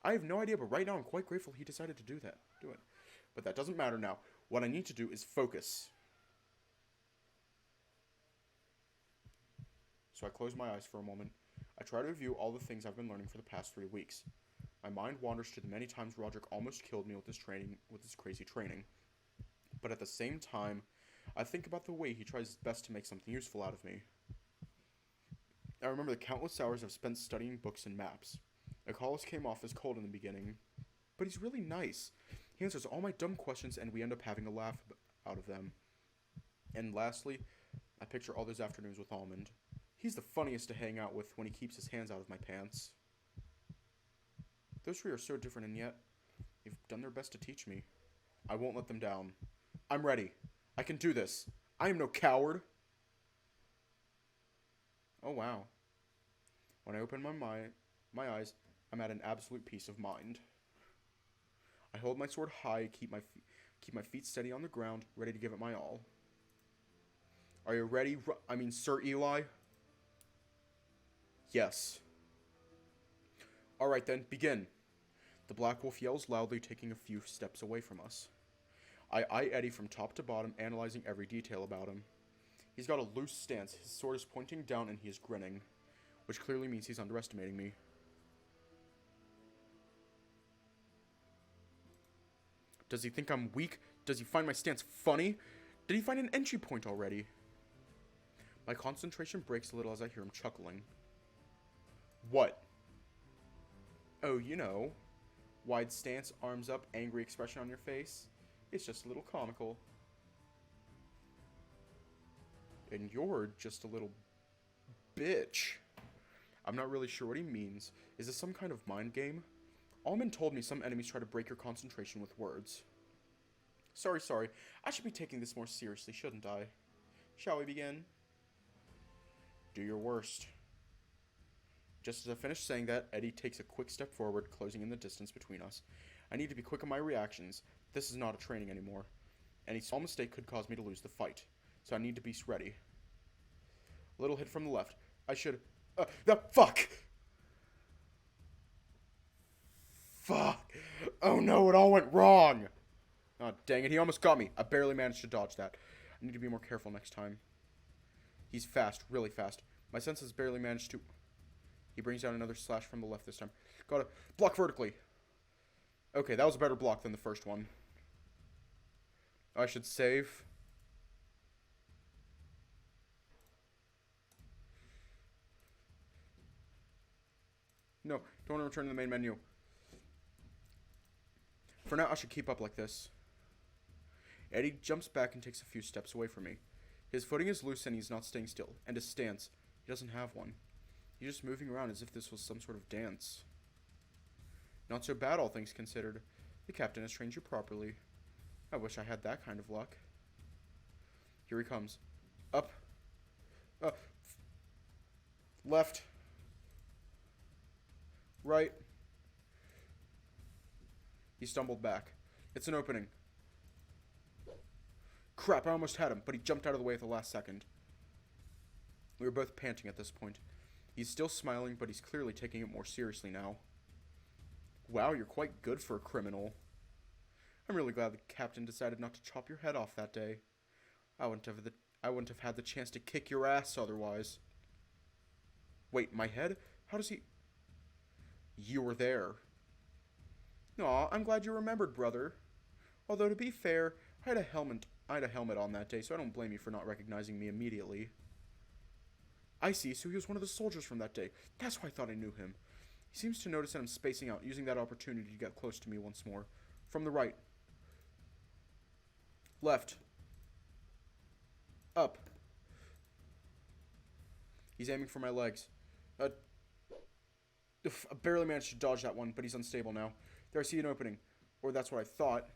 I have no idea, but right now I'm quite grateful he decided to do it. But that doesn't matter now. What I need to do is focus. So I close my eyes for a moment. I try to review all the things I've been learning for the past 3 weeks. My mind wanders to the many times Roderick almost killed me with his crazy training. But at the same time, I think about the way he tries his best to make something useful out of me. I remember the countless hours I've spent studying books and maps. Callus came off as cold in the beginning, but he's really nice. He answers all my dumb questions and we end up having a laugh out of them. And lastly, I picture all those afternoons with Almond. He's the funniest to hang out with when he keeps his hands out of my pants. Those three are so different, and yet they've done their best to teach me. I won't let them down. I'm ready. I can do this. I am no coward. Oh wow. When I open my eyes, I'm at an absolute peace of mind. I hold my sword high, keep my feet steady on the ground, ready to give it my all. Are you ready? Sir Eli? Yes. Alright then, begin. The Black Wolf yells loudly, taking a few steps away from us. I eye Eddie from top to bottom, analyzing every detail about him. He's got a loose stance, his sword is pointing down, and he is grinning, which clearly means he's underestimating me. Does he think I'm weak? Does he find my stance funny? Did he find an entry point already? My concentration breaks a little as I hear him chuckling. What? Oh, you know. Wide stance, arms up, angry expression on your face. It's just a little comical. And you're just a little bitch. I'm not really sure what he means. Is this some kind of mind game? Almond told me some enemies try to break your concentration with words. Sorry. I should be taking this more seriously, shouldn't I? Shall we begin? Do your worst. Just as I finish saying that, Eddie takes a quick step forward, closing in the distance between us. I need to be quick in my reactions. This is not a training anymore. Any small mistake could cause me to lose the fight, so I need to be ready. A little hit from the left. Fuck! Fuck! Oh no, it all went wrong! Oh, dang it, he almost got me. I barely managed to dodge that. I need to be more careful next time. He's fast, really fast. My senses barely managed to... He brings down another slash from the left this time. Gotta block vertically. Okay, that was a better block than the first one. I should save. No, don't want to return to the main menu. For now, I should keep up like this. Eddie jumps back and takes a few steps away from me. His footing is loose and he's not staying still. And his stance, he doesn't have one. He's just moving around as if this was some sort of dance. Not so bad, all things considered. The captain has trained you properly. I wish I had that kind of luck. Here he comes. Up. Left. Right. He stumbled back. It's an opening. Crap, I almost had him, but he jumped out of the way at the last second. We were both panting at this point. He's still smiling, but he's clearly taking it more seriously now. Wow, you're quite good for a criminal. I'm really glad the captain decided not to chop your head off that day. I wouldn't have had the chance to kick your ass otherwise. Wait, my head? How does he... You were there. Aw, I'm glad you remembered, brother. Although, to be fair, I had a helmet on that day, so I don't blame you for not recognizing me immediately. I see, so he was one of the soldiers from that day. That's why I thought I knew him. He seems to notice that I'm spacing out, using that opportunity to get close to me once more. From the right. Left. Up. He's aiming for my legs. I barely managed to dodge that one, but he's unstable now. There, I see an opening. Or that's what I thought.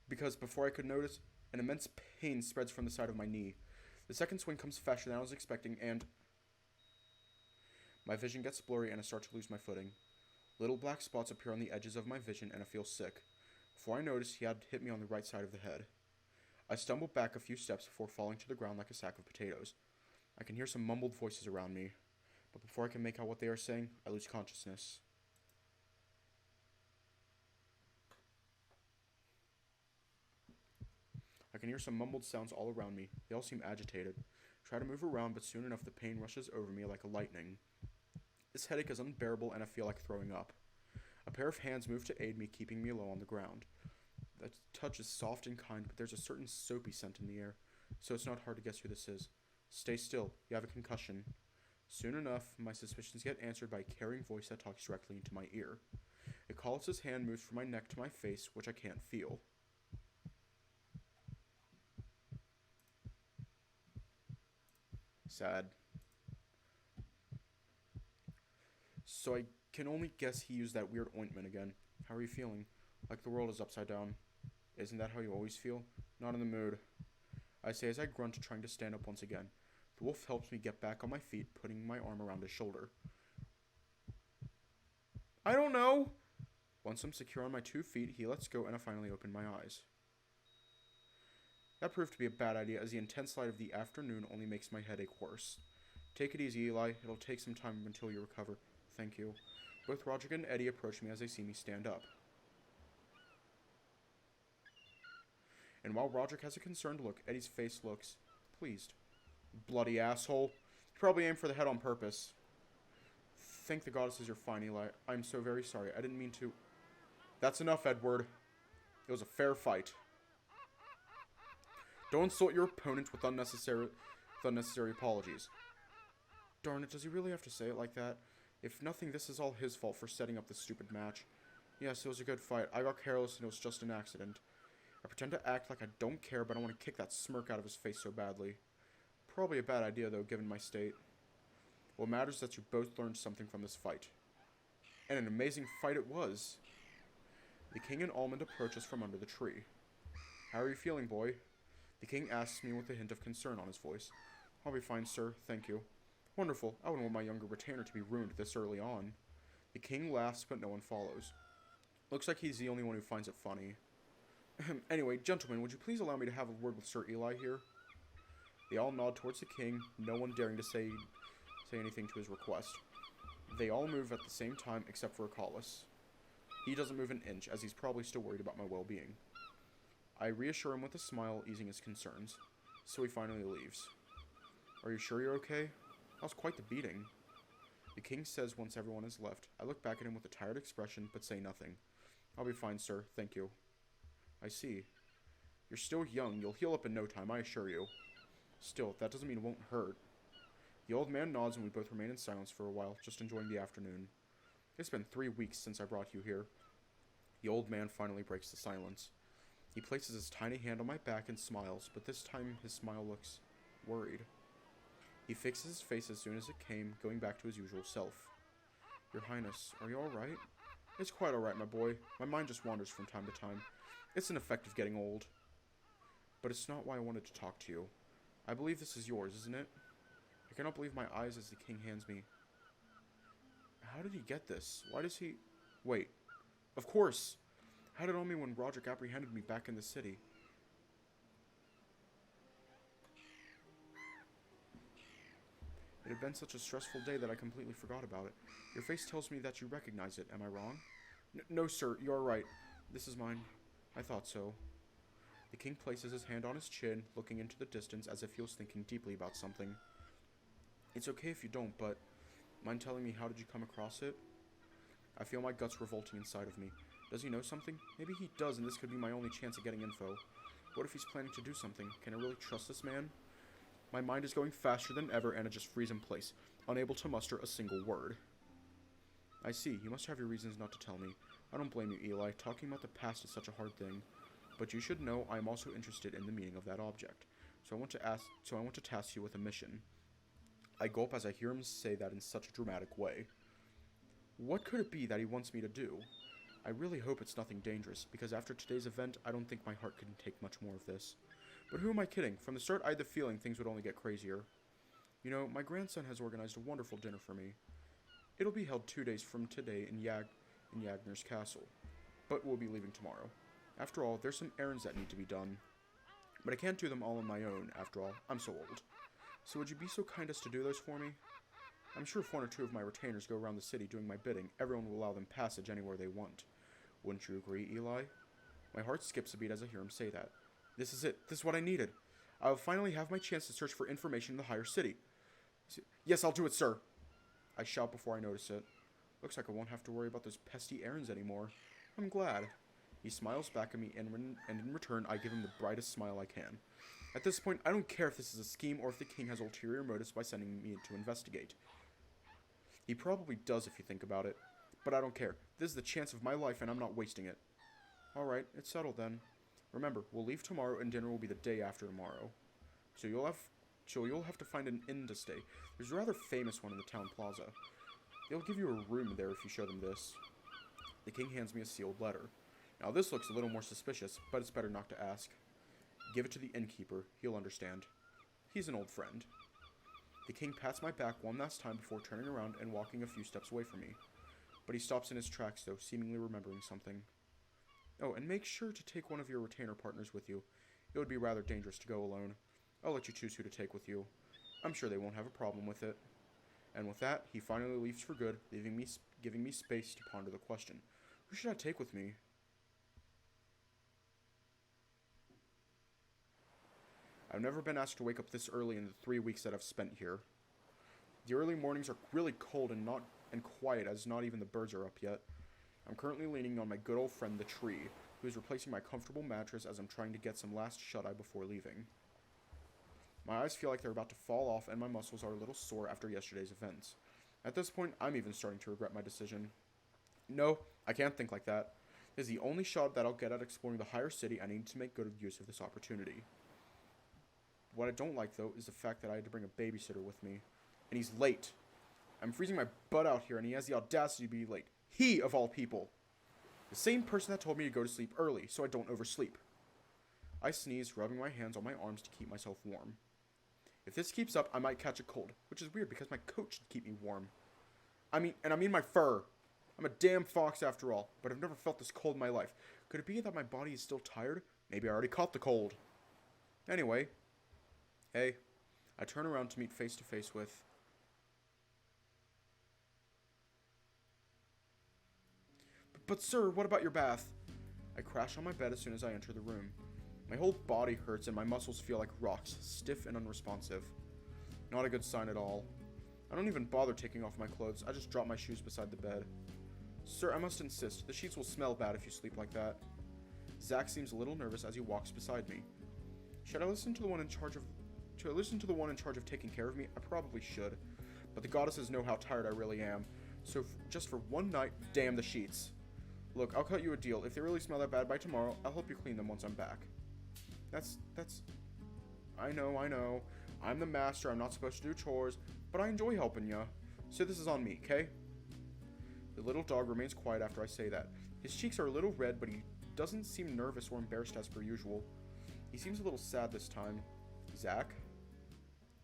Because before I could notice, an immense pain spreads from the side of my knee. The second swing comes faster than I was expecting, and my vision gets blurry and I start to lose my footing. Little black spots appear on the edges of my vision and I feel sick. Before I noticed, he had hit me on the right side of the head. I stumble back a few steps before falling to the ground like a sack of potatoes. I can hear some mumbled voices around me, but before I can make out what they are saying, I lose consciousness. I can hear some mumbled sounds all around me. They all seem agitated. I try to move around, but soon enough the pain rushes over me like a lightning. This headache is unbearable and I feel like throwing up. A pair of hands move to aid me, keeping me low on the ground. The touch is soft and kind, but there's a certain soapy scent in the air, so it's not hard to guess who this is. Stay still. You have a concussion. Soon enough, my suspicions get answered by a caring voice that talks directly into my ear. A Callus' hand moves from my neck to my face, which I can't feel. Sad. So I can only guess he used that weird ointment again. How are you feeling? Like the world is upside down. Isn't that how you always feel? Not in the mood. I say as I grunt, trying to stand up once again. The wolf helps me get back on my feet, putting my arm around his shoulder. I don't know. Once I'm secure on my 2 feet, he lets go and I finally open my eyes. That proved to be a bad idea, as the intense light of the afternoon only makes my headache worse. Take it easy, Eli. It'll take some time until you recover. Thank you. Both Roderick and Eddie approach me as they see me stand up. And while Roderick has a concerned look, Eddie's face looks pleased. Bloody asshole. You probably aimed for the head on purpose. Thank the goddesses you're fine, Eli. I'm so very sorry. I didn't mean to. That's enough, Edward. It was a fair fight. Don't insult your opponent with unnecessary apologies. Darn it, does he really have to say it like that? If nothing, this is all his fault for setting up this stupid match. Yes, it was a good fight. I got careless and it was just an accident. I pretend to act like I don't care, but I want to kick that smirk out of his face so badly. Probably a bad idea, though, given my state. What matters is that you both learned something from this fight. And an amazing fight it was. The king and Almond approach us from under the tree. How are you feeling, boy? The king asks me with a hint of concern on his voice. I'll be fine, sir. Thank you. Wonderful. I wouldn't want my younger retainer to be ruined this early on. The king laughs, but no one follows. Looks like he's the only one who finds it funny. Anyway, gentlemen, would you please allow me to have a word with Sir Eli here? They all nod towards the king, no one daring to say anything to his request. They all move at the same time, except for Callus. He doesn't move an inch, as he's probably still worried about my well-being. I reassure him with a smile, easing his concerns. So he finally leaves. Are you sure you're okay? That was quite the beating. The king says once everyone has left. I look back at him with a tired expression, but say nothing. I'll be fine, sir. Thank you. I see. You're still young. You'll heal up in no time, I assure you. Still, that doesn't mean it won't hurt. The old man nods and we both remain in silence for a while, just enjoying the afternoon. It's been 3 weeks since I brought you here. The old man finally breaks the silence. He places his tiny hand on my back and smiles, but this time his smile looks worried. He fixes his face as soon as it came, going back to his usual self. Your Highness, are you alright? It's quite alright, my boy. My mind just wanders from time to time. It's an effect of getting old. But it's not why I wanted to talk to you. I believe this is yours, isn't it? I cannot believe my eyes as the king hands me. How did he get this? Why does he... Wait. Of course! Had it on me when Roderick apprehended me back in the city. It had been such a stressful day that I completely forgot about it. Your face tells me that you recognize it. Am I wrong? No, sir. You are right. This is mine. I thought so. The king places his hand on his chin, looking into the distance as if he was thinking deeply about something. It's okay if you don't, but... Mind telling me how did you come across it? I feel my guts revolting inside of me. Does he know something? Maybe he does, and this could be my only chance at getting info. What if he's planning to do something? Can I really trust this man? My mind is going faster than ever, and I just freeze in place, unable to muster a single word. I see. You must have your reasons not to tell me. I don't blame you, Eli. Talking about the past is such a hard thing. But you should know I am also interested in the meaning of that object. So I want to task you with a mission. I gulp as I hear him say that in such a dramatic way. What could it be that he wants me to do? I really hope it's nothing dangerous, because after today's event, I don't think my heart can take much more of this. But who am I kidding? From the start, I had the feeling things would only get crazier. You know, my grandson has organized a wonderful dinner for me. It'll be held 2 days from today in Yagner's castle, but we'll be leaving tomorrow. After all, there's some errands that need to be done. But I can't do them all on my own, after all. I'm so old. So would you be so kind as to do those for me? I'm sure if 1 or 2 of my retainers go around the city doing my bidding, everyone will allow them passage anywhere they want. Wouldn't you agree, Eli? My heart skips a beat as I hear him say that. This is it. This is what I needed. I will finally have my chance to search for information in the higher city. Yes, I'll do it, sir. I shout before I notice it. Looks like I won't have to worry about those pesky errands anymore. I'm glad. He smiles back at me, and in return, I give him the brightest smile I can. At this point, I don't care if this is a scheme or if the king has ulterior motives by sending me to investigate. He probably does if you think about it. But I don't care. This is the chance of my life, and I'm not wasting it. Alright, it's settled then. Remember, we'll leave tomorrow, and dinner will be the day after tomorrow. So you'll have to find an inn to stay. There's a rather famous one in the town plaza. They'll give you a room there if you show them this. The king hands me a sealed letter. Now this looks a little more suspicious, but it's better not to ask. Give it to the innkeeper. He'll understand. He's an old friend. The king pats my back one last time before turning around and walking a few steps away from me. But he stops in his tracks, though, seemingly remembering something. Oh, and make sure to take one of your retainer partners with you. It would be rather dangerous to go alone. I'll let you choose who to take with you. I'm sure they won't have a problem with it. And with that, he finally leaves for good, giving me space to ponder the question. Who should I take with me? I've never been asked to wake up this early in the 3 weeks that I've spent here. The early mornings are really cold and quiet, as not even the birds are up yet. I'm currently leaning on my good old friend the tree, who is replacing my comfortable mattress as I'm trying to get some last shut-eye before leaving. My eyes feel like they're about to fall off, and my muscles are a little sore after yesterday's events. At this point, I'm even starting to regret my decision. No, I can't think like that. This is the only shot that I'll get at exploring the higher city. I need to make good use of this opportunity. What I don't like, though, is the fact that I had to bring a babysitter with me. And he's late. I'm freezing my butt out here, and he has the audacity to be late. He, of all people. The same person that told me to go to sleep early, so I don't oversleep. I sneeze, rubbing my hands on my arms to keep myself warm. If this keeps up, I might catch a cold, which is weird because my coat should keep me warm. I mean my fur. I'm a damn fox after all, but I've never felt this cold in my life. Could it be that my body is still tired? Maybe I already caught the cold. Anyway. Hey. I turn around to meet face to face with... But sir, what about your bath? I crash on my bed as soon as I enter the room. My whole body hurts and my muscles feel like rocks, stiff and unresponsive. Not a good sign at all. I don't even bother taking off my clothes, I just drop my shoes beside the bed. Sir, I must insist, the sheets will smell bad if you sleep like that. Zach seems a little nervous as he walks beside me. Should I listen to the one in charge of taking care of me? I probably should. But the goddesses know how tired I really am. So just for one night, damn the sheets. Look, I'll cut you a deal. If they really smell that bad by tomorrow, I'll help you clean them once I'm back. I know. I'm the master, I'm not supposed to do chores, but I enjoy helping ya. So this is on me, okay? The little dog remains quiet after I say that. His cheeks are a little red, but he doesn't seem nervous or embarrassed as per usual. He seems a little sad this time. Zach?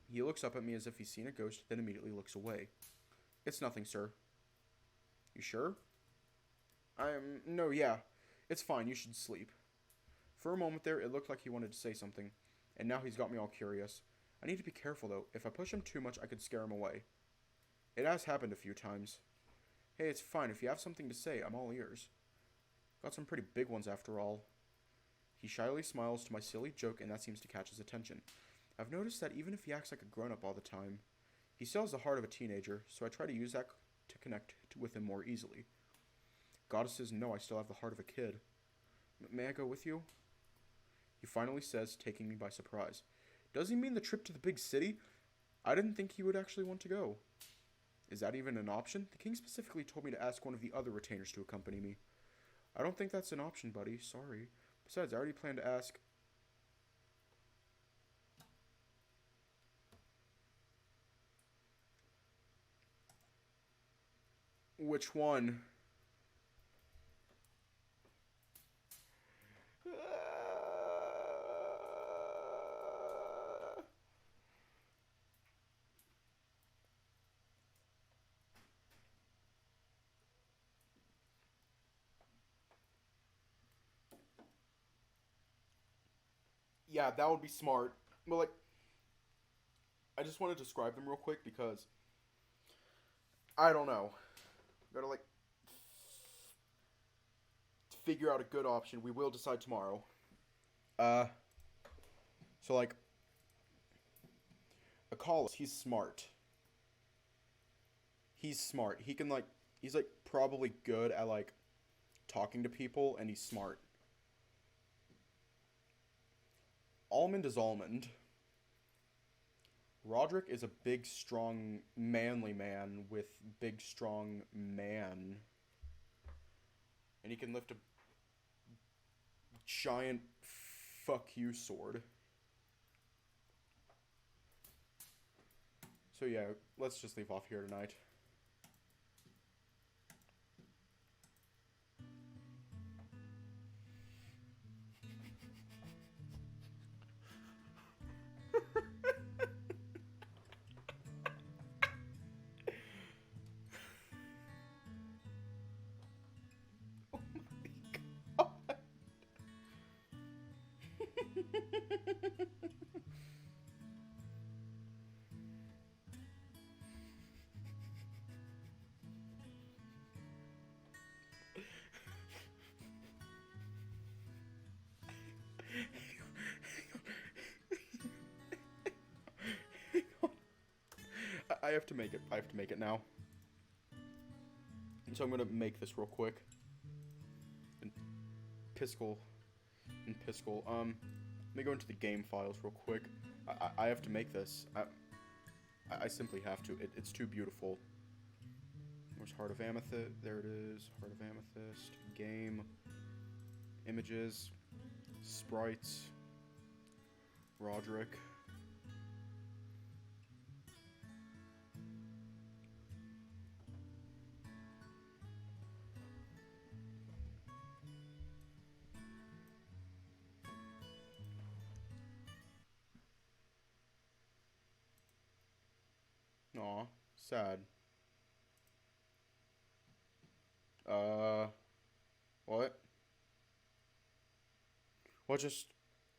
He looks up at me as if he's seen a ghost, then immediately looks away. It's nothing, sir. You sure? No, yeah. It's fine, you should sleep. For a moment there, it looked like he wanted to say something, and now he's got me all curious. I need to be careful, though. If I push him too much, I could scare him away. It has happened a few times. Hey, it's fine. If you have something to say, I'm all ears. Got some pretty big ones, after all. He shyly smiles to my silly joke, and that seems to catch his attention. I've noticed that even if he acts like a grown-up all the time, he still has the heart of a teenager, so I try to use that to connect with him more easily. Goddesses know I still have the heart of a kid. May I go with you? He finally says, taking me by surprise. Does he mean the trip to the big city? I didn't think he would actually want to go. Is that even an option? The king specifically told me to ask one of the other retainers to accompany me. I don't think that's an option, buddy. Sorry. Besides, I already planned to ask... Which one? Yeah, that would be smart. But like, I just want to describe them real quick because I don't know. Gotta like figure out a good option. We will decide tomorrow. So like, a Callus, he's smart. He's smart. He can like, he's like probably good at like talking to people, and he's smart. Almond is Almond. Roderick is a big, strong, manly man with big, strong man. And he can lift a giant fuck you sword. So yeah, let's just leave off here tonight. I have to make it. I have to make it now. And so I'm gonna make this real quick. And Piscal. Let me go into the game files real quick. I have to make this. I simply have to. It's too beautiful. Where's Heart of Amethyst? There it is. Heart of Amethyst. Game. Images. Sprites. Roderick. Aw, sad. What? What just...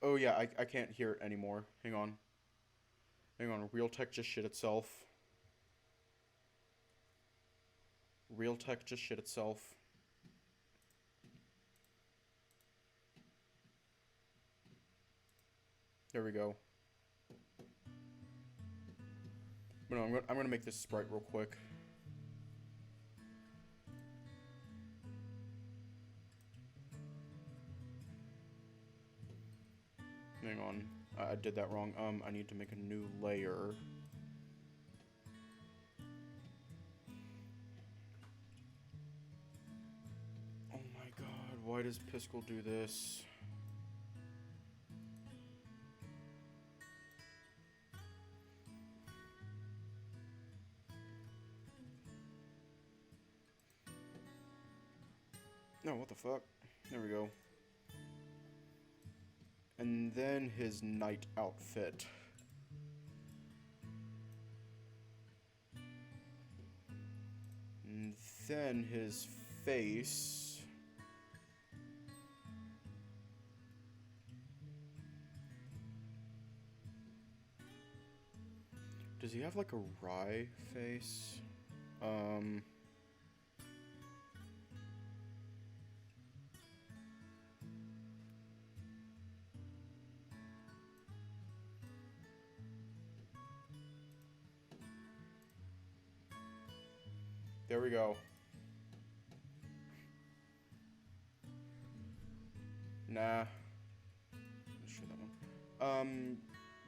Oh yeah, I can't hear it anymore. Hang on. Hang on, Realtek just shit itself. Realtek just shit itself. There we go. But no, I'm gonna make this sprite real quick. Hang on, I did that wrong. I need to make a new layer. Oh my god, why does Piscal do this? No, what the fuck? There we go. And then his knight outfit. And then his face. Does he have like a wry face? There we go. Nah. Let's show that one.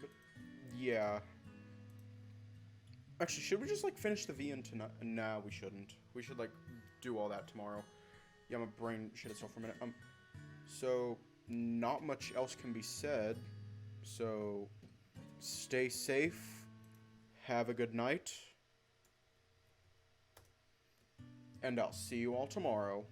But yeah. Actually, should we just like finish the VN tonight? Nah, we shouldn't. We should like do all that tomorrow. Yeah, my brain shit itself for a minute. So not much else can be said. So stay safe. Have a good night. and I'll see you all tomorrow.